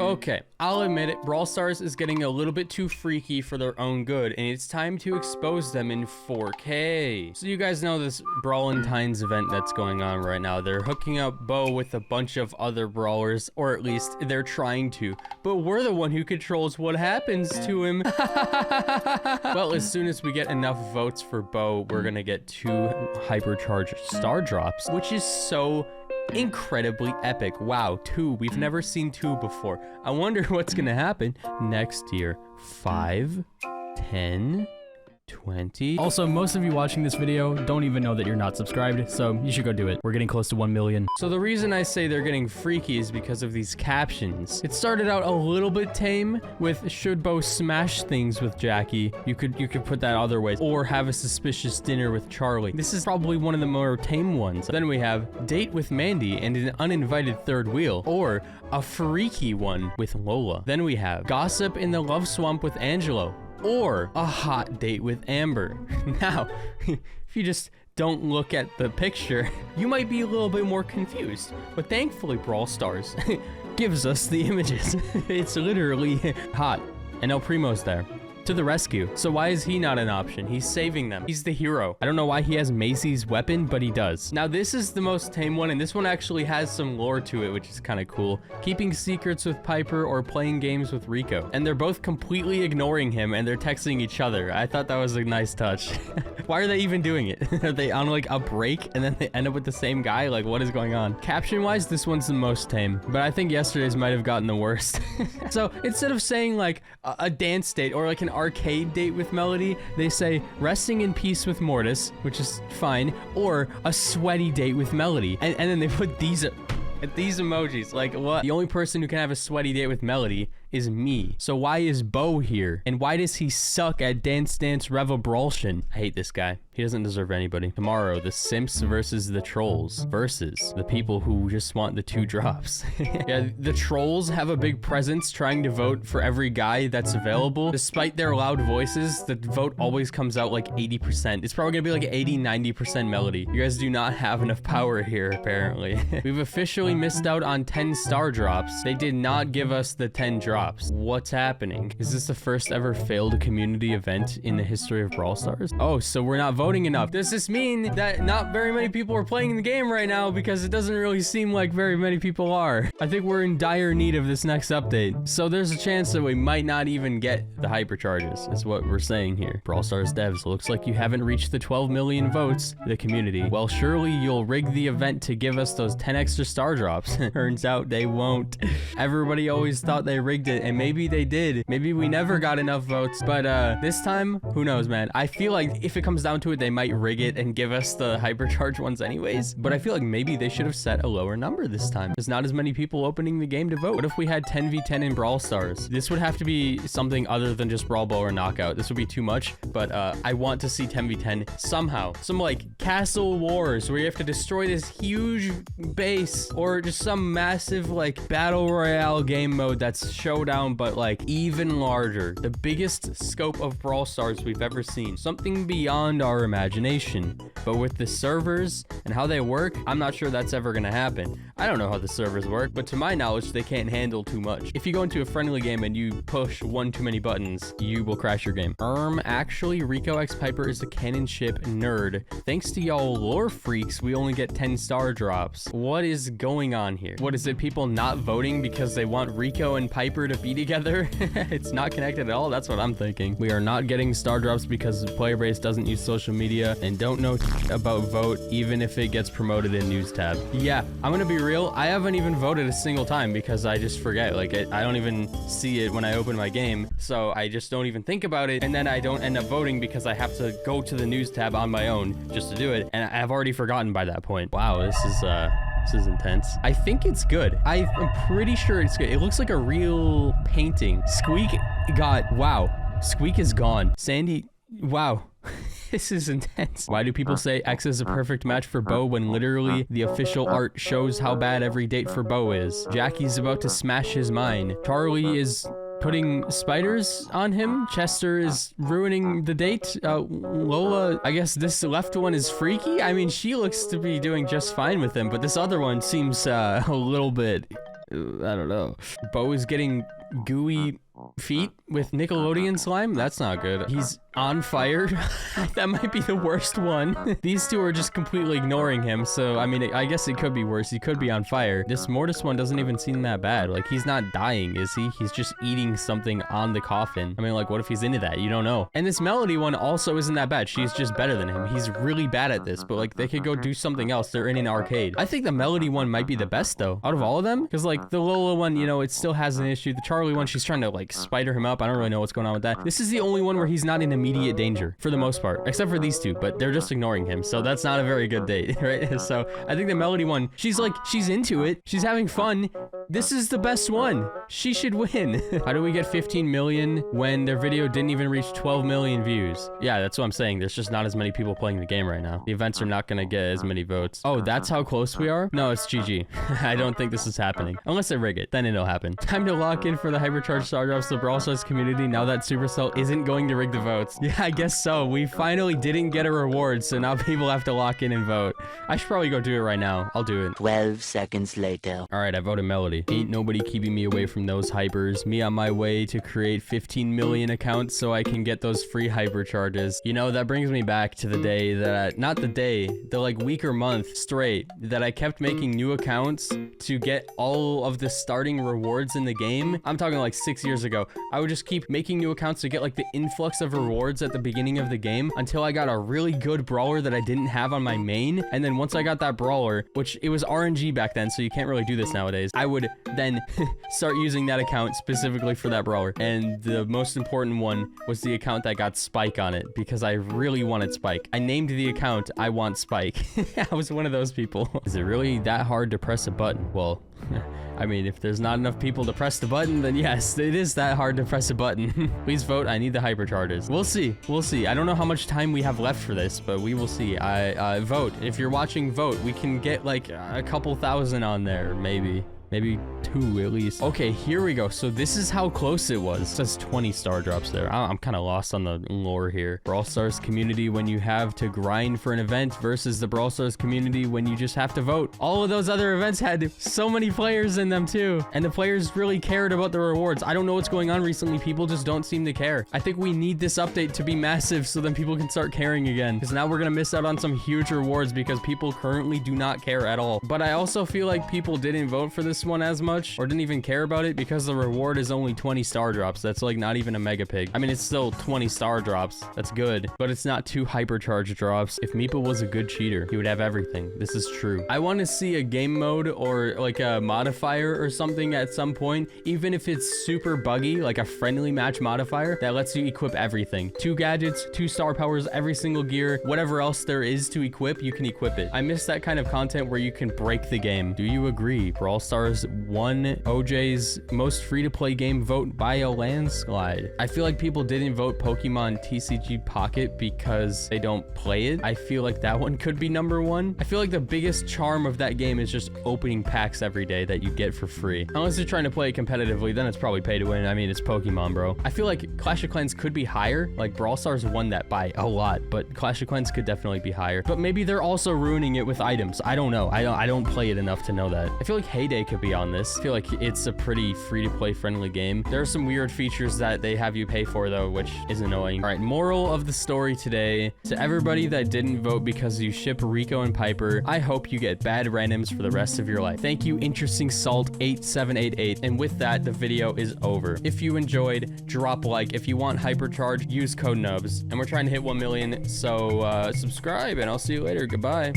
Okay, I'll admit it, Brawl Stars is getting a little bit too freaky for their own good, and it's time to expose them in 4K. So you guys know this Brawlentines event that's going on right now. They're hooking up Bo with a bunch of other brawlers, or at least they're trying to, but we're the one who controls what happens to him. Well, as soon as we get enough votes for Bo, we're gonna get 2 hypercharged star drops, which is so incredibly epic. Wow, 2. We've never seen 2 before. I wonder what's gonna happen next year. 5, 10, 20. Also, most of you watching this video don't even know that you're not subscribed, so you should go do it. We're getting close to 1 million. So the reason I say they're getting freaky is because of these captions. It started out a little bit tame with should Bo smash things with Jackie? You could put that other ways, or have a suspicious dinner with Charlie. This is probably one of the more tame ones. Then we have date with Mandy and an uninvited third wheel, or a freaky one with Lola. Then we have gossip in the love swamp with Angelo, or a hot date with Amber. Now, if you just don't look at the picture, you might be a little bit more confused. But thankfully, Brawl Stars gives us the images. It's literally hot. And El Primo's there. To the rescue. So why is he not an option? He's saving them. He's the hero. I don't know why he has Macy's weapon, but he does. Now, this is the most tame one, and this one actually has some lore to it, which is kind of cool. Keeping secrets with Piper or playing games with Rico. And they're both completely ignoring him, and they're texting each other. I thought that was a nice touch. Why are they even doing it? Are they on like a break, and then they end up with the same guy? Like, what is going on? Caption-wise, this one's the most tame, but I think yesterday's might have gotten the worst. So instead of saying like a dance date or like an arcade date with Melody, they say resting in peace with Mortis, which is fine, or a sweaty date with Melody, and then they put these emojis. Like, what? The only person who can have a sweaty date with Melody is me. So why is Bo here? And why does he suck at Dance Dance Revolution? I hate this guy. He doesn't deserve anybody. Tomorrow, the simps versus the trolls versus the people who just want the 2 drops. Yeah, the trolls have a big presence trying to vote for every guy that's available. Despite their loud voices, the vote always comes out like 80%. It's probably gonna be like 80-90% Melody. You guys do not have enough power here, apparently. We've officially missed out on 10 star drops. They did not give us the 10 drops. What's happening? Is this the first ever failed community event in the history of Brawl Stars? Oh, so we're not voting enough. Does this mean that not very many people are playing the game right now, because it doesn't really seem like very many people are? I think we're in dire need of this next update. So there's a chance that we might not even get the hypercharges, is what we're saying here. Brawl Stars devs, looks like you haven't reached the 12 million votes, the community. Well, surely you'll rig the event to give us those 10 extra star drops. Turns out they won't. Everybody always thought they rigged it, and maybe they did. Maybe we never got enough votes, but this time, who knows, man? I feel like if it comes down to it, they might rig it and give us the hypercharge ones anyways, but I feel like maybe they should have set a lower number this time. There's not as many people opening the game to vote. What if we had 10v10 in Brawl Stars? This would have to be something other than just Brawl Ball or Knockout. This would be too much, but I want to see 10v10 somehow. Some like Castle Wars where you have to destroy this huge base, or just some massive like Battle Royale game mode that's showdown, but like even larger. The biggest scope of Brawl Stars we've ever seen. Something beyond our imagination. But with the servers and how they work, I'm not sure that's ever gonna happen. I don't know how the servers work, but to my knowledge, they can't handle too much. If you go into a friendly game and you push one too many buttons, you will crash your game. Actually, Rico X Piper is a canon ship nerd. Thanks to y'all lore freaks, we only get 10 star drops. What is going on here? What is it, people not voting because they want Rico and Piper to be together? It's not connected at all. That's what I'm thinking. We are not getting star drops because the player base doesn't use social media and don't know about vote, even if it gets promoted in news tab. Yeah, I'm gonna be real. I haven't even voted a single time because I just forget. Like, I don't even see it when I open my game, so I just don't even think about it, and then I don't end up voting because I have to go to the news tab on my own just to do it, and I've already forgotten by that point. Wow, this is intense. I think it's good. I'm pretty sure it's good. It looks like a real painting. Squeak got, wow. Squeak is gone. Sandy, wow. This is intense. Why do people say X is a perfect match for Bo when literally the official art shows how bad every date for Bo is? Jackie's about to smash his mind. Charlie is putting spiders on him. Chester is ruining the date. Lola, I guess this left one is freaky. I mean, she looks to be doing just fine with him, but this other one seems a little bit I don't know. Bo is getting gooey feet with Nickelodeon slime. That's not good. He's on fire. That might be the worst one. These two are just completely ignoring him, so I mean, I guess it could be worse. He could be on fire. This Mortis one doesn't even seem that bad. Like, he's not dying, is he? He's just eating something on the coffin. I mean, like, what if he's into that? You don't know. And this Melody one also isn't that bad. She's just better than him. He's really bad at this, but like, they could go do something else. They're in an arcade. I think the Melody one might be the best though, out of all of them, because like the Lola one, you know, it still has an issue. The Charlie one, she's trying to like spider him up. I don't really know what's going on with that. This is the only one where he's not in immediate danger for the most part, except for these two, but they're just ignoring him. So that's not a very good date, right? So I think the Melody one, she's into it. She's having fun. This is the best one. She should win. How do we get 15 million when their video didn't even reach 12 million views? Yeah, that's what I'm saying. There's just not as many people playing the game right now. The events are not going to get as many votes. Oh, that's how close we are? No, it's GG. I don't think this is happening. Unless they rig it, then it'll happen. Time to lock in for the Hypercharged Star Drops to the Brawl Stars community now that Supercell isn't going to rig the votes. Yeah, I guess so. We finally didn't get a reward, so now people have to lock in and vote. I should probably go do it right now. I'll do it. 12 seconds later. All right, I voted Melody. Ain't nobody keeping me away from those hypers. Me on my way to create 15 million accounts so I can get those free hypercharges. You know, that brings me back to the day that, not the day, the like week or month straight that I kept making new accounts to get all of the starting rewards in the game. I'm talking like 6 years ago. I would just keep making new accounts to get like the influx of rewards at the beginning of the game until I got a really good brawler that I didn't have on my main. And then once I got that brawler, which it was RNG back then, so you can't really do this nowadays, I would then start using that account specifically for that brawler. And the most important one was the account that got Spike on it because I really wanted Spike. I named the account I Want Spike. I was one of those people. Is it really that hard to press a button? Well, I mean, if there's not enough people to press the button, then yes, it is that hard to press a button. Please vote. I need the hypercharges. We'll see. We'll see. I don't know how much time we have left for this, but we will see. I vote. If you're watching, vote. We can get like a couple thousand on there, maybe. Maybe 2 at least. Okay, here we go. So this is how close it was. It says 20 star drops there. I'm kind of lost on the lore here. Brawl Stars community when you have to grind for an event versus the Brawl Stars community when you just have to vote. All of those other events had so many players in them too. And the players really cared about the rewards. I don't know what's going on recently. People just don't seem to care. I think we need this update to be massive so then people can start caring again. Because now we're going to miss out on some huge rewards because people currently do not care at all. But I also feel like people didn't vote for this one as much or didn't even care about it because the reward is only 20 star drops. That's like not even a mega pig. I mean, it's still 20 star drops. That's good, but it's not 2 hypercharge drops. If Meeple was a good cheater, he would have everything. This is true. I want to see a game mode or like a modifier or something at some point, even if it's super buggy, like a friendly match modifier that lets you equip everything. 2 gadgets, 2 star powers, every single gear, whatever else there is to equip, you can equip it. I miss that kind of content where you can break the game. Do you agree? Brawl Stars won OJ's most free-to-play game vote by a landslide. I feel like people didn't vote Pokemon TCG Pocket because they don't play it. I feel like that one could be number 1. I feel like the biggest charm of that game is just opening packs every day that you get for free. Unless you're trying to play it competitively, then it's probably pay to win. I mean, it's Pokemon, bro. I feel like Clash of Clans could be higher. Like Brawl Stars won that by a lot, but Clash of Clans could definitely be higher. But maybe they're also ruining it with items. I don't know. I don't play it enough to know that. I feel like Heyday could be on this. I feel like it's a pretty free-to-play friendly game. There are some weird features that they have you pay for though, which is annoying. All right, moral of the story today. To everybody that didn't vote because you ship Rico and Piper, I hope you get bad randoms for the rest of your life. Thank you, Interesting Salt 8788. And with that, the video is over. If you enjoyed, drop a like. If you want hypercharge, use code NUBS. And we're trying to hit 1 million, so subscribe and I'll see you later. Goodbye.